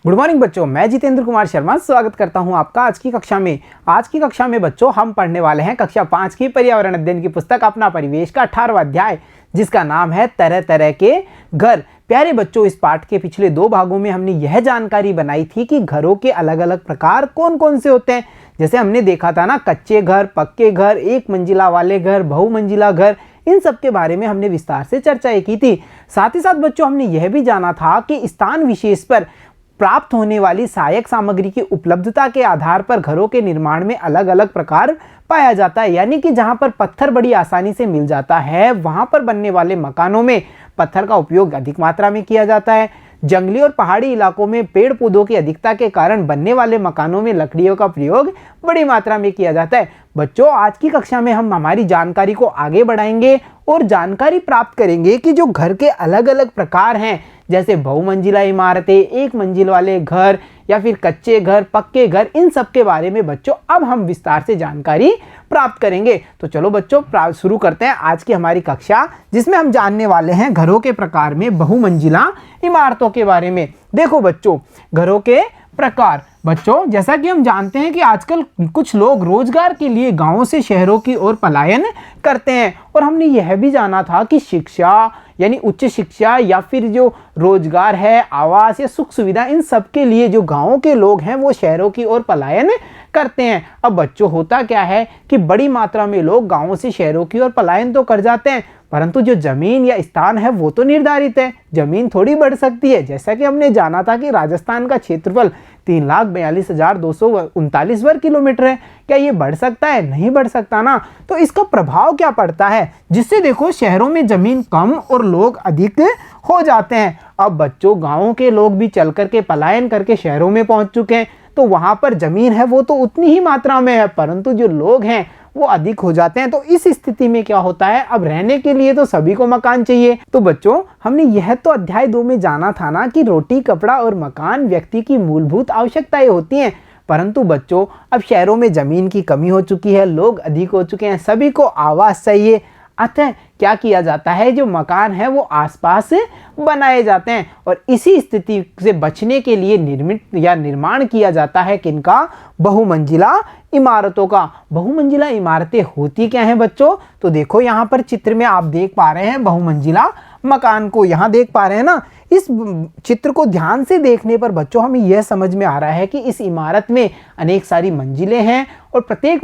Good morning बच्चों, मैं जितेंद्र कुमार शर्मा स्वागत करता हूं आपका आज की कक्षा में बच्चों हम पढ़ने वाले हैं कक्षा 5 की पर्यावरण अध्ययन की पुस्तक अपना परिवेश का 18वां अध्याय, जिसका नाम है तरह तरह के घर। प्यारे बच्चों, इस पाठ के पिछले 2 भागों में हमने यह जानकारी बनाई थी कि घरों के अलग अलग प्रकार कौन कौन से होते हैं। जैसे हमने देखा था ना, कच्चे घर, पक्के घर, एक मंजिला वाले घर, बहुमंजिला घर, इन सब के बारे में हमने विस्तार से चर्चा की थी। साथ ही साथ बच्चों हमने यह भी जाना था कि स्थान विशेष पर प्राप्त होने वाली सहायक सामग्री की उपलब्धता के आधार पर घरों के निर्माण में अलग अलग प्रकार पाया जाता है। यानी कि जहां पर पत्थर बड़ी आसानी से मिल जाता है, वहां पर बनने वाले मकानों में पत्थर का उपयोग अधिक मात्रा में किया जाता है। जंगली और पहाड़ी इलाकों में पेड़ पौधों की अधिकता के कारण बनने वाले मकानों में लकड़ियों का प्रयोग बड़ी मात्रा में किया जाता है। बच्चों, आज की कक्षा में हम हमारी जानकारी को आगे बढ़ाएंगे और जानकारी प्राप्त करेंगे कि जो घर के अलग अलग प्रकार हैं, जैसे बहुमंजिला इमारतें, एक मंजिल वाले घर या फिर कच्चे घर, पक्के घर, इन सब के बारे में बच्चों अब हम विस्तार से जानकारी प्राप्त करेंगे। तो चलो बच्चों शुरू करते हैं आज की हमारी कक्षा, जिसमें हम जानने वाले हैं घरों के प्रकार में बहुमंजिला इमारतों के बारे में। देखो बच्चों, घरों के प्रकार। बच्चों, जैसा कि हम जानते हैं कि आजकल कुछ लोग रोजगार के लिए गांवों से शहरों की ओर पलायन करते हैं, और हमने यह भी जाना था कि शिक्षा यानी उच्च शिक्षा या फिर जो रोजगार है, आवास या सुख सुविधा, इन सब के लिए जो गांवों के लोग हैं वो शहरों की ओर पलायन करते हैं। अब बच्चों, होता क्या है कि बड़ी मात्रा में लोग गांवों से शहरों की ओर पलायन तो कर जाते हैं, परंतु जो जमीन या स्थान है वो तो निर्धारित है। जमीन थोड़ी बढ़ सकती है। जैसा कि हमने जाना था कि राजस्थान का क्षेत्रफल 3,42,239 वर्ग किलोमीटर है। क्या ये बढ़ सकता है? नहीं बढ़ सकता ना। तो इसका प्रभाव क्या पड़ता है, जिससे देखो शहरों में जमीन कम और लोग अधिक हो जाते हैं। अब बच्चों, गांवों के लोग भी चल करके पलायन करके शहरों में पहुंच चुके हैं, तो वहां पर जमीन है वो तो उतनी ही मात्रा में है, परंतु जो लोग हैं वो अधिक हो जाते हैं। तो इस स्थिति में क्या होता है, अब रहने के लिए तो सभी को मकान चाहिए। तो बच्चों, हमने यह तो अध्याय 2 में जाना था ना कि रोटी, कपड़ा और मकान व्यक्ति की मूलभूत आवश्यकताएं होती हैं, परंतु बच्चों अब शहरों में जमीन की कमी हो चुकी है, लोग अधिक हो चुके हैं, सभी को आवास चाहिए। अतः क्या किया जाता है, जो मकान है वो आसपास बनाए जाते हैं, और इसी स्थिति से बचने के लिए निर्माण किया जाता है किनका? बहुमंजिला इमारतों का। बहुमंजिला इमारतें होती क्या हैं बच्चों? तो देखो यहाँ पर चित्र में आप देख पा रहे हैं बहुमंजिला मकान को, यहाँ देख पा रहे हैं ना। इस चित्र को ध्यान से देखने पर बच्चों हमें यह समझ में आ रहा है कि इस इमारत में अनेक सारी मंजिलें हैं, और प्रत्येक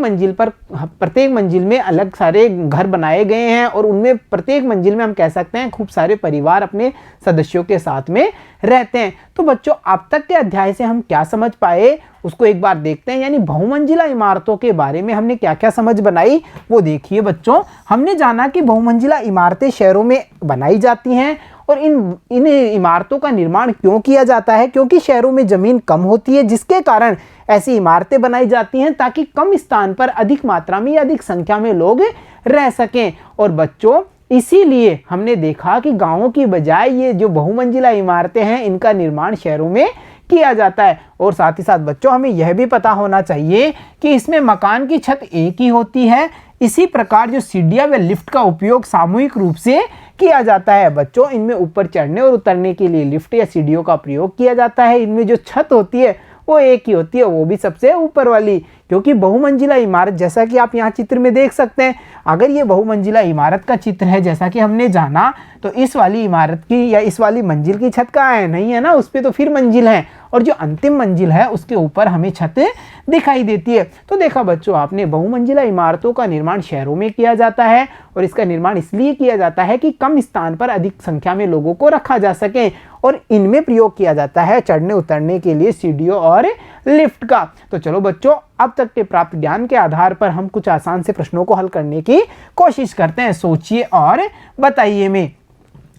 मंजिल में अलग सारे घर बनाए गए हैं, और उनमें प्रत्येक मंजिल में हम कह सकते हैं खूब सारे परिवार अपने सदस्यों के साथ में रहते हैं। तो बच्चों, अब तक के अध्याय से हम क्या समझ पाए उसको एक बार देखते हैं। यानी बहुमंजिला इमारतों के बारे में हमने क्या क्या समझ बनाई वो देखिए बच्चों। हमने जाना कि बहुमंजिला इमारतें शहरों में बनाई जाती हैं, और इन इमारतों का निर्माण क्यों किया जाता है? क्योंकि शहरों में जमीन कम होती है, जिसके कारण ऐसी इमारतें बनाई जाती हैं ताकि कम स्थान पर अधिक मात्रा में या अधिक संख्या में लोग रह सकें। और बच्चों, इसीलिए हमने देखा कि गांवों की बजाय ये जो बहुमंजिला इमारतें हैं इनका निर्माण शहरों में किया जाता है। और साथ ही साथ बच्चों, हमें यह भी पता होना चाहिए कि इसमें मकान की छत एक ही होती है। इसी प्रकार जो सीढ़ियां व लिफ्ट का उपयोग सामूहिक रूप से किया जाता है। बच्चों, इनमें ऊपर चढ़ने और उतरने के लिए लिफ्ट या सीढ़ियों का प्रयोग किया जाता है। इनमें जो छत होती है वो एक ही होती है, वो भी सबसे ऊपर वाली, क्योंकि बहुमंजिला इमारत, जैसा कि आप यहाँ चित्र में देख सकते हैं, अगर ये बहुमंजिला इमारत का चित्र है जैसा कि हमने जाना, तो इस वाली इमारत की या इस वाली मंजिल की छत कहाँ है? नहीं है ना, उस पर तो फिर मंजिल है, और जो अंतिम मंजिल है उसके ऊपर हमें छत दिखाई देती है। तो देखा बच्चों आपने, बहुमंजिला इमारतों का निर्माण शहरों में किया जाता है, और इसका निर्माण इसलिए किया जाता है कि कम स्थान पर अधिक संख्या में लोगों को रखा जा सके, और इनमें प्रयोग किया जाता है चढ़ने उतरने के लिए सीढ़ियों और लिफ्ट का। तो चलो बच्चों, अब तक के प्राप्त ज्ञान के आधार पर हम कुछ आसान से प्रश्नों को हल करने की कोशिश करते हैं। सोचिए और बताइए में।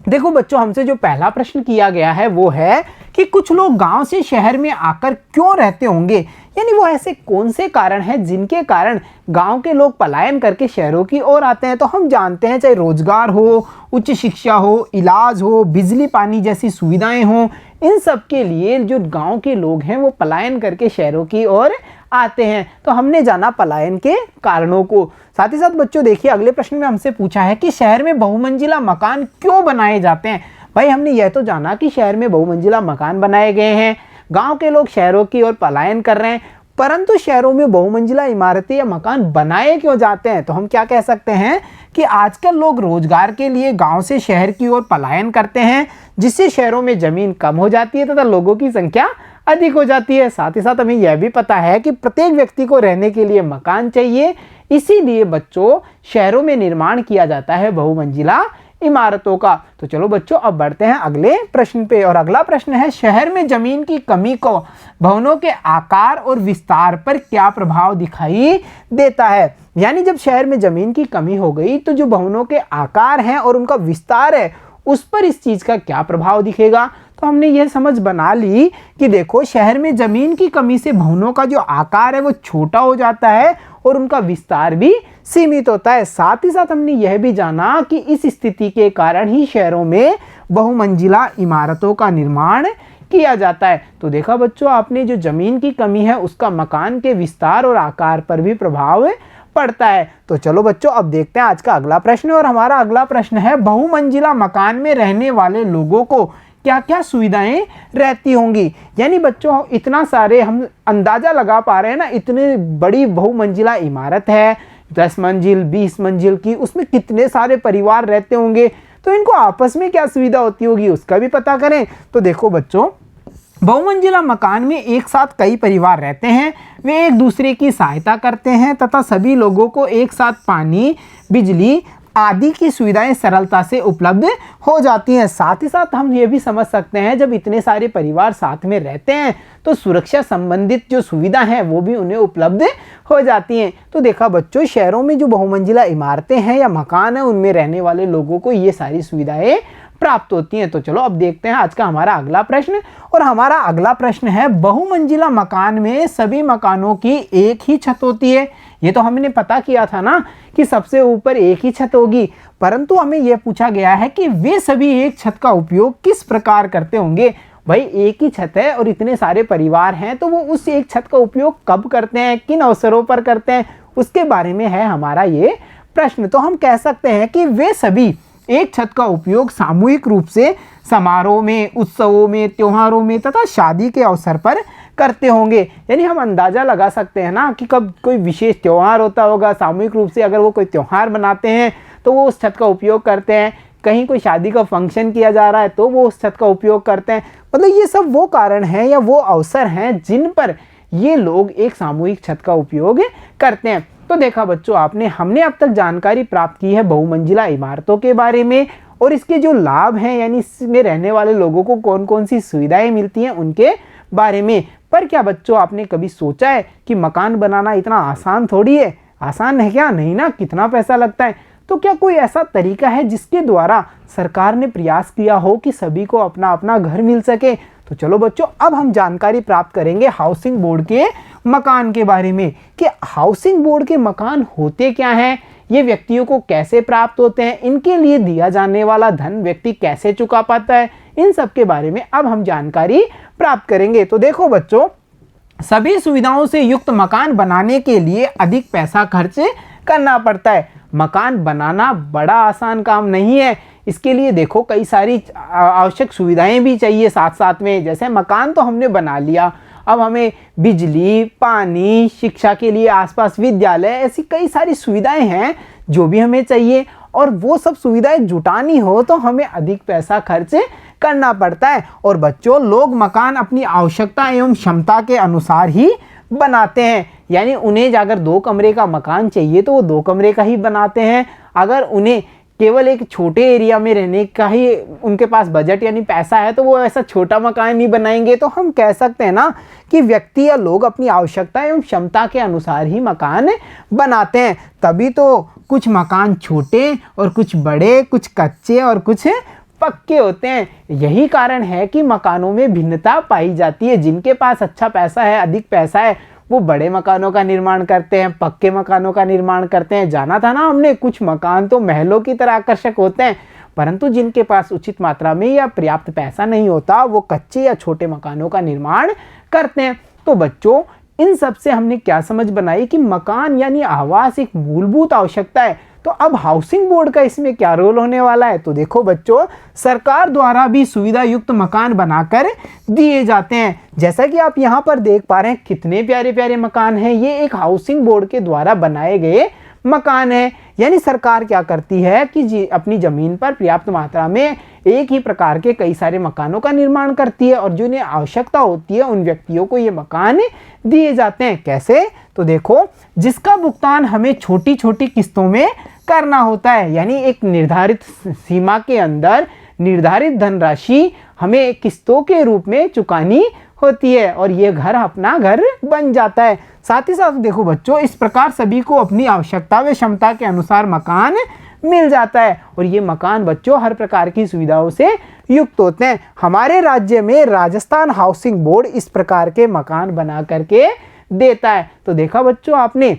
देखो बच्चों, हमसे जो पहला प्रश्न किया गया है वो है कि कुछ लोग गांव से शहर में आकर क्यों रहते होंगे, यानी वो ऐसे कौन से कारण हैं जिनके कारण गांव के लोग पलायन करके शहरों की ओर आते हैं। तो हम जानते हैं, चाहे रोजगार हो, उच्च शिक्षा हो, इलाज हो, बिजली पानी जैसी सुविधाएं हो, इन सब के लिए जो गांव के लोग हैं वो पलायन करके शहरों की ओर आते हैं। तो हमने जाना पलायन के कारणों को। साथ ही साथ बच्चों देखिए, अगले प्रश्न में हमसे पूछा है कि शहर में बहुमंजिला मकान क्यों बनाए जाते हैं। भाई हमने यह तो जाना कि शहर में बहुमंजिला मकान बनाए गए हैं, गांव के लोग शहरों की ओर पलायन कर रहे हैं, परंतु शहरों में बहुमंजिला इमारतें या मकान बनाए क्यों जाते हैं? तो हम क्या कह सकते हैं कि आजकल लोग रोजगार के लिए गांव से शहर की ओर पलायन करते हैं, जिससे शहरों में जमीन कम हो जाती है तथा लोगों की संख्या अधिक हो जाती है। साथ ही साथ हमें यह भी पता है कि प्रत्येक व्यक्ति को रहने के लिए मकान चाहिए, इसीलिए बच्चों शहरों में निर्माण किया जाता है बहुमंजिला इमारतों का। तो चलो बच्चों अब बढ़ते हैं अगले प्रश्न पे, और अगला प्रश्न है, शहर में जमीन की कमी को भवनों के आकार और विस्तार पर क्या प्रभाव दिखाई देता है? यानी जब शहर में जमीन की कमी हो गई तो जो भवनों के आकार हैं और उनका विस्तार है उस पर इस चीज का क्या प्रभाव दिखेगा? तो हमने यह समझ बना ली कि देखो शहर में जमीन की कमी से भवनों का जो आकार है वो छोटा हो जाता है और उनका विस्तार भी सीमित होता है। साथ ही साथ हमने यह भी जाना कि इस स्थिति के कारण ही शहरों में बहुमंजिला इमारतों का निर्माण किया जाता है। तो देखा बच्चों आपने, जो जमीन की कमी है उसका मकान के विस्तार और आकार पर भी प्रभाव पड़ता है। तो चलो बच्चों अब देखते हैं आज का अगला प्रश्न, और हमारा अगला प्रश्न है, बहुमंजिला मकान में रहने वाले लोगों को क्या क्या सुविधाएं रहती होंगी? यानी बच्चों इतना सारे हम अंदाजा लगा पा रहे हैं ना, इतनी बड़ी बहुमंजिला इमारत है, 10 मंजिल 20 मंजिल की, उसमें कितने सारे परिवार रहते होंगे, तो इनको आपस में क्या सुविधा होती होगी उसका भी पता करें। तो देखो बच्चों, बहुमंजिला मकान में एक साथ कई परिवार रहते हैं, वे एक दूसरे की सहायता करते हैं तथा सभी लोगों को एक साथ पानी, बिजली आदि की सुविधाएं सरलता से उपलब्ध हो जाती हैं। साथ ही साथ हम ये भी समझ सकते हैं, जब इतने सारे परिवार साथ में रहते हैं तो सुरक्षा संबंधित जो सुविधा है वो भी उन्हें उपलब्ध हो जाती हैं। तो देखा बच्चों, शहरों में जो बहुमंजिला इमारतें हैं या मकान है उनमें रहने वाले लोगों को ये सारी सुविधाएं प्राप्त होती हैं। तो चलो अब देखते हैं आज का हमारा अगला प्रश्न, और हमारा अगला प्रश्न है, बहुमंजिला मकान में सभी मकानों की एक ही छत होती है? ये तो हमने पता किया था ना कि सबसे ऊपर एक ही छत होगी, परंतु हमें यह पूछा गया है कि वे सभी एक छत का उपयोग किस प्रकार करते होंगे? भाई एक ही छत है और इतने सारे परिवार हैं, तो वो उस एक छत का उपयोग कब करते हैं, किन अवसरों पर करते हैं, उसके बारे में है हमारा ये प्रश्न। तो हम कह सकते हैं कि वे सभी एक छत का उपयोग सामूहिक रूप से समारोह में, उत्सवों में, त्योहारों में तथा शादी के अवसर पर करते होंगे। यानी हम अंदाजा लगा सकते हैं ना कि कब कोई विशेष त्योहार होता होगा, सामूहिक रूप से अगर वो कोई त्योहार मनाते हैं तो वो उस छत का उपयोग करते हैं, कहीं कोई शादी का फंक्शन किया जा रहा है तो वो उस छत का उपयोग करते हैं। मतलब ये सब वो कारण हैं या वो अवसर हैं जिन पर ये लोग एक सामूहिक छत का उपयोग करते हैं। तो देखा बच्चों आपने, हमने अब तक जानकारी प्राप्त की है बहुमंजिला इमारतों के बारे में और इसके जो लाभ हैं, यानी इसमें रहने वाले लोगों को कौन कौन सी सुविधाएं मिलती हैं उनके बारे में। पर क्या बच्चों आपने कभी सोचा है कि मकान बनाना इतना आसान थोड़ी है? आसान है क्या? नहीं ना, कितना पैसा लगता है। तो क्या कोई ऐसा तरीका है जिसके द्वारा सरकार ने प्रयास किया हो कि सभी को अपना अपना घर मिल सके? तो चलो बच्चों अब हम जानकारी प्राप्त करेंगे हाउसिंग बोर्ड के मकान के बारे में कि हाउसिंग बोर्ड के मकान होते क्या हैं, ये व्यक्तियों को कैसे प्राप्त होते हैं, इनके लिए दिया जाने वाला धन व्यक्ति कैसे चुका पाता है, इन सब के बारे में अब हम जानकारी प्राप्त करेंगे। तो देखो बच्चों, सभी सुविधाओं से युक्त मकान बनाने के लिए अधिक पैसा खर्च करना पड़ता है। मकान बनाना बड़ा आसान काम नहीं है, इसके लिए देखो कई सारी आवश्यक सुविधाएं भी चाहिए साथ साथ में। जैसे मकान तो हमने बना लिया, अब हमें बिजली, पानी, शिक्षा के लिए आसपास विद्यालय, ऐसी कई सारी सुविधाएं हैं जो भी हमें चाहिए, और वो सब सुविधाएं जुटानी हो तो हमें अधिक पैसा खर्च करना पड़ता है। और बच्चों, लोग मकान अपनी आवश्यकता एवं क्षमता के अनुसार ही बनाते हैं। यानी उन्हें अगर 2 कमरे का मकान चाहिए तो वो 2 कमरे का ही बनाते हैं। अगर उन्हें केवल एक छोटे एरिया में रहने का ही उनके पास बजट यानी पैसा है तो वो ऐसा छोटा मकान नहीं बनाएंगे। तो हम कह सकते हैं ना कि व्यक्ति या लोग अपनी आवश्यकता एवं क्षमता के अनुसार ही मकान बनाते हैं। तभी तो कुछ मकान छोटे और कुछ बड़े, कुछ कच्चे और कुछ पक्के होते हैं। यही कारण है कि मकानों में भिन्नता पाई जाती है। जिनके पास अच्छा पैसा है, अधिक पैसा है, वो बड़े मकानों का निर्माण करते हैं, पक्के मकानों का निर्माण करते हैं। जाना था ना हमने, कुछ मकान तो महलों की तरह आकर्षक होते हैं, परंतु जिनके पास उचित मात्रा में या पर्याप्त पैसा नहीं होता वो कच्चे या छोटे मकानों का निर्माण करते हैं। तो बच्चों, इन सब से हमने क्या समझ बनाई कि मकान यानी आवास एक मूलभूत आवश्यकता है। तो अब हाउसिंग बोर्ड का इसमें क्या रोल होने वाला है? तो देखो बच्चों, सरकार द्वारा भी सुविधा युक्त मकान बनाकर दिए जाते हैं। जैसा कि आप यहाँ पर देख पा रहे हैं कितने प्यारे प्यारे मकान हैं, ये एक हाउसिंग बोर्ड के द्वारा बनाए गए मकान है। यानी सरकार क्या करती है कि अपनी जमीन पर पर्याप्त मात्रा में एक ही प्रकार के कई सारे मकानों का निर्माण करती है और जो इन्हें आवश्यकता होती है उन व्यक्तियों को ये मकान दिए जाते हैं। कैसे? तो देखो, जिसका भुगतान हमें छोटी छोटी किस्तों में करना होता है, यानी एक निर्धारित सीमा के अंदर निर्धारित धनराशि हमें किस्तों के रूप में चुकानी होती है और ये घर अपना घर बन जाता है। साथ ही साथ देखो बच्चों, इस प्रकार सभी को अपनी आवश्यकता व क्षमता के अनुसार मकान मिल जाता है और ये मकान बच्चों हर प्रकार की सुविधाओं से युक्त होते हैं। हमारे राज्य में राजस्थान हाउसिंग बोर्ड इस प्रकार के मकान बना करके देता है। तो देखा बच्चों आपने,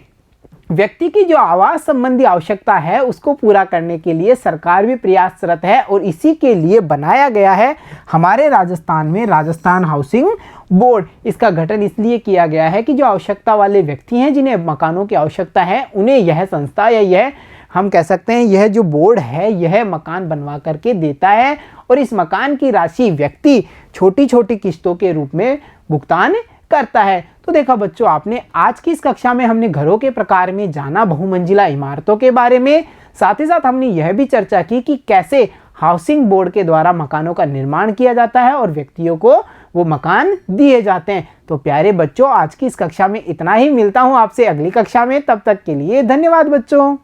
व्यक्ति की जो आवास संबंधी आवश्यकता है उसको पूरा करने के लिए सरकार भी प्रयासरत है और इसी के लिए बनाया गया है हमारे राजस्थान में राजस्थान हाउसिंग बोर्ड। इसका गठन इसलिए किया गया है कि जो आवश्यकता वाले व्यक्ति हैं जिन्हें मकानों की आवश्यकता है उन्हें यह संस्था या यह हम कह सकते हैं यह जो बोर्ड है यह मकान बनवा करके देता है और इस मकान की राशि व्यक्ति छोटी छोटी किस्तों के रूप में भुगतान करता है। तो देखा बच्चों आपने, आज की इस कक्षा में हमने घरों के प्रकार में जाना, बहुमंजिला इमारतों के बारे में, साथ ही साथ हमने यह भी चर्चा की कि कैसे हाउसिंग बोर्ड के द्वारा मकानों का निर्माण किया जाता है और व्यक्तियों को वो मकान दिए जाते हैं। तो प्यारे बच्चों, आज की इस कक्षा में इतना ही। मिलता हूं आपसे अगली कक्षा में, तब तक के लिए धन्यवाद बच्चों।